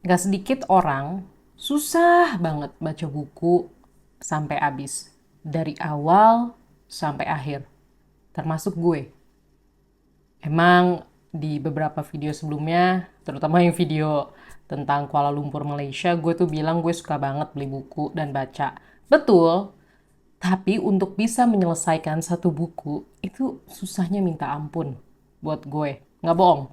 Gak sedikit orang susah banget baca buku sampai habis. Dari awal sampai akhir. Termasuk gue. Emang di beberapa video sebelumnya, terutama yang video tentang Kuala Lumpur, Malaysia, gue tuh bilang gue suka banget beli buku dan baca. Betul, tapi untuk bisa menyelesaikan satu buku, itu susahnya minta ampun buat gue. Nggak bohong.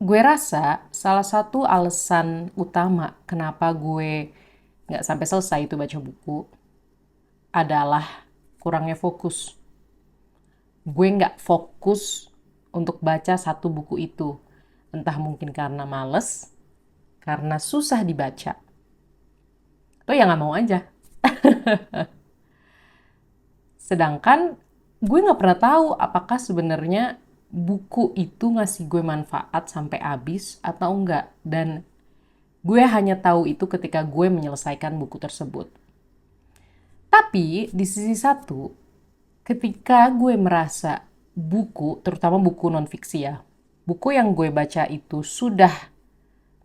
Gue rasa salah satu alasan utama kenapa gue nggak sampai selesai itu baca buku adalah kurangnya fokus. Gue nggak fokus untuk baca satu buku itu. Entah mungkin karena males, karena susah dibaca, atau ya nggak mau aja. Sedangkan gue nggak pernah tahu apakah sebenarnya buku itu ngasih gue manfaat sampai habis atau enggak. Dan gue hanya tahu itu ketika gue menyelesaikan buku tersebut. Tapi di sisi satu, ketika gue merasa buku, terutama buku non-fiksi ya, buku yang gue baca itu sudah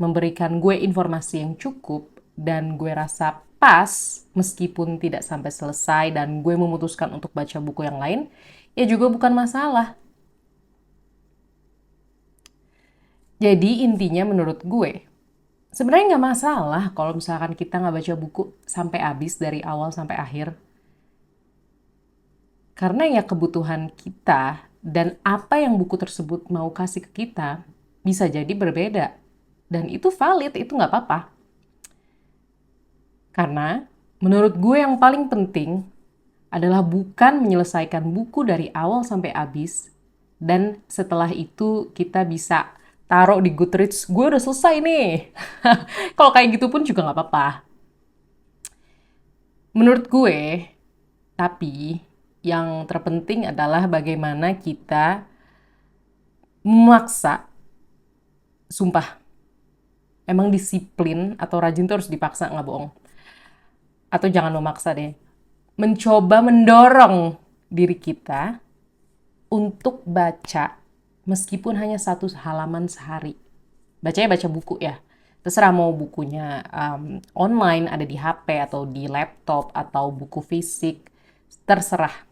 memberikan gue informasi yang cukup dan gue rasa pas meskipun tidak sampai selesai dan gue memutuskan untuk baca buku yang lain, ya juga bukan masalah. Jadi intinya menurut gue, sebenarnya nggak masalah kalau misalkan kita nggak baca buku sampai habis dari awal sampai akhir. Karena ya kebutuhan kita dan apa yang buku tersebut mau kasih ke kita bisa jadi berbeda. Dan itu valid, itu nggak apa-apa. Karena menurut gue yang paling penting adalah bukan menyelesaikan buku dari awal sampai habis, dan setelah itu kita bisa taruh di Goodreads, gue udah selesai nih. Kalau kayak gitu pun juga nggak apa-apa. Menurut gue, tapi yang terpenting adalah bagaimana kita memaksa, sumpah, emang disiplin atau rajin tuh harus dipaksa, nggak bohong. Atau jangan memaksa deh. Mencoba mendorong diri kita untuk baca meskipun hanya satu halaman sehari. Bacanya baca buku ya. Terserah mau bukunya online, ada di HP atau di laptop atau buku fisik. Terserah.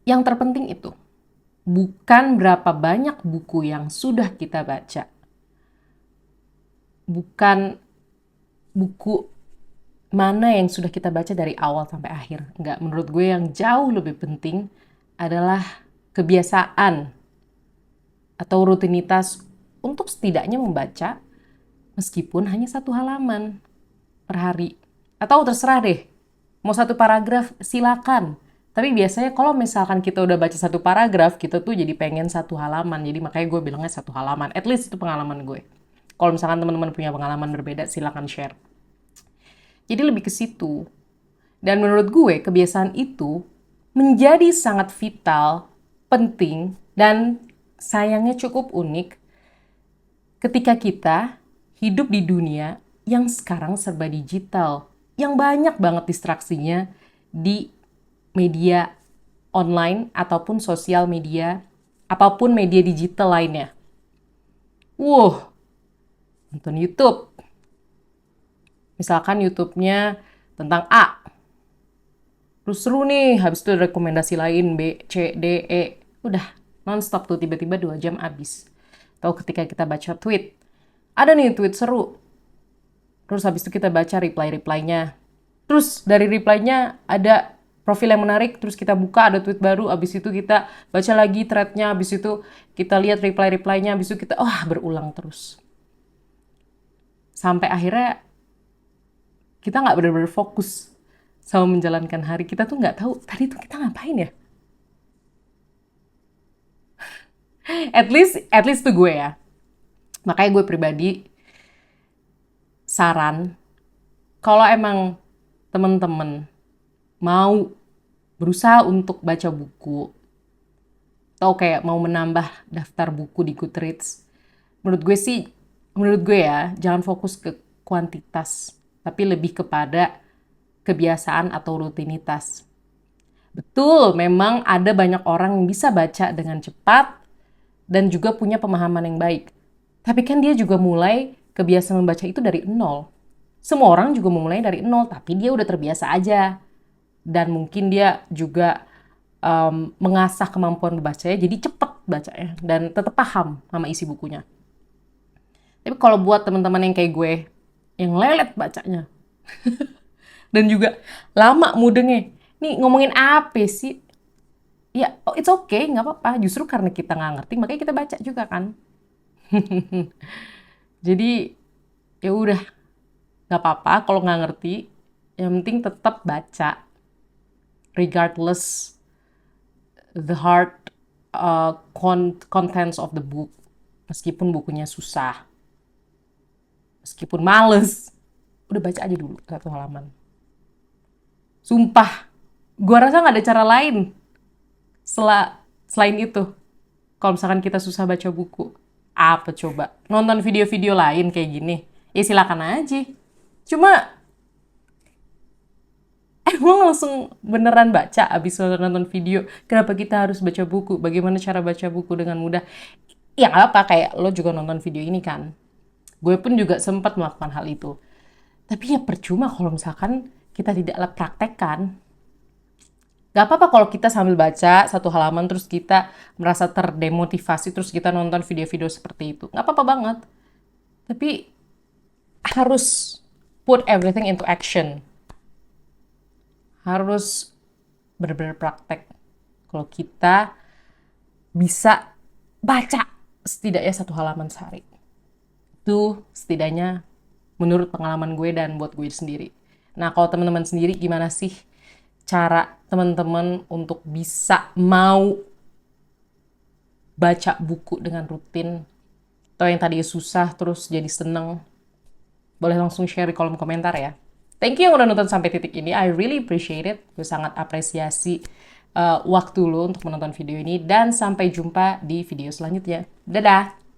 Yang terpenting itu bukan berapa banyak buku yang sudah kita baca. Bukan buku mana yang sudah kita baca dari awal sampai akhir. Enggak, menurut gue yang jauh lebih penting adalah kebiasaan atau rutinitas untuk setidaknya membaca meskipun hanya satu halaman per hari. Atau terserah deh, mau satu paragraf silakan. Tapi biasanya kalau misalkan kita udah baca satu paragraf, kita tuh jadi pengen satu halaman. Jadi makanya gue bilangnya satu halaman. At least itu pengalaman gue. Kalau misalkan teman-teman punya pengalaman berbeda, silakan share. Jadi lebih ke situ. Dan menurut gue, kebiasaan itu menjadi sangat vital, penting, dan sayangnya cukup unik ketika kita hidup di dunia yang sekarang serba digital, yang banyak banget distraksinya di media online ataupun sosial media, apapun media digital lainnya. Nonton YouTube. Misalkan YouTube-nya tentang A, terus seru nih, habis itu ada rekomendasi lain B, C, D, E. Udah, non-stop tuh, tiba-tiba 2 jam habis. Atau ketika kita baca tweet, ada nih tweet seru. Terus habis itu kita baca reply-reply-nya. Terus dari reply-nya ada profil yang menarik, terus kita buka ada tweet baru, habis itu kita baca lagi thread-nya, habis itu kita lihat reply-reply-nya, habis itu kita, berulang terus. Sampai akhirnya kita nggak benar-benar fokus sama menjalankan hari. Kita tuh nggak tahu tadi tuh kita ngapain ya. At least tuh gue ya. Makanya gue pribadi saran, kalau emang temen-temen mau berusaha untuk baca buku, atau kayak mau menambah daftar buku di Goodreads, menurut gue ya, jangan fokus ke kuantitas, tapi lebih kepada kebiasaan atau rutinitas. Betul, memang ada banyak orang yang bisa baca dengan cepat dan juga punya pemahaman yang baik. Tapi kan dia juga mulai kebiasaan membaca itu dari nol. Semua orang juga memulai dari nol, tapi dia udah terbiasa aja. Dan mungkin dia juga mengasah kemampuan membacanya, jadi cepet bacanya. Dan tetap paham sama isi bukunya. Tapi kalau buat teman-teman yang kayak gue, yang lelet bacanya, dan juga lama mudengnya, nih ngomongin apa sih? Ya, oh, it's okay, nggak apa-apa. Justru karena kita nggak ngerti, makanya kita baca juga kan. Jadi ya udah, nggak apa-apa kalau nggak ngerti. Yang penting tetap baca, regardless the hard contents of the book. Meskipun bukunya susah, meskipun males, udah baca aja dulu 1 halaman. Sumpah, gua rasa nggak ada cara lain selain itu. Kalau misalkan kita susah baca buku, apa coba? Nonton video-video lain kayak gini? Ya silakan aja. Cuma emang langsung beneran baca abis nonton video. Kenapa kita harus baca buku? Bagaimana cara baca buku dengan mudah? Ya nggak apa, kayak lo juga nonton video ini kan. Gue pun juga sempat melakukan hal itu. Tapi ya percuma kalau misalkan kita tidak praktekkan. Gak apa-apa kalau kita sambil baca 1 halaman terus kita merasa terdemotivasi terus kita nonton video-video seperti itu. Gak apa-apa banget. Tapi harus put everything into action. Harus benar-benar praktek. Kalau kita bisa baca setidaknya 1 halaman sehari. Itu setidaknya menurut pengalaman gue dan buat gue sendiri. Nah, kalau teman-teman sendiri gimana sih cara teman-teman untuk bisa mau baca buku dengan rutin? Atau yang tadi susah terus jadi seneng? Boleh langsung share di kolom komentar ya. Thank you yang udah nonton sampai titik ini. I really appreciate it. Gue sangat apresiasi waktu lo untuk menonton video ini. Dan sampai jumpa di video selanjutnya. Dadah!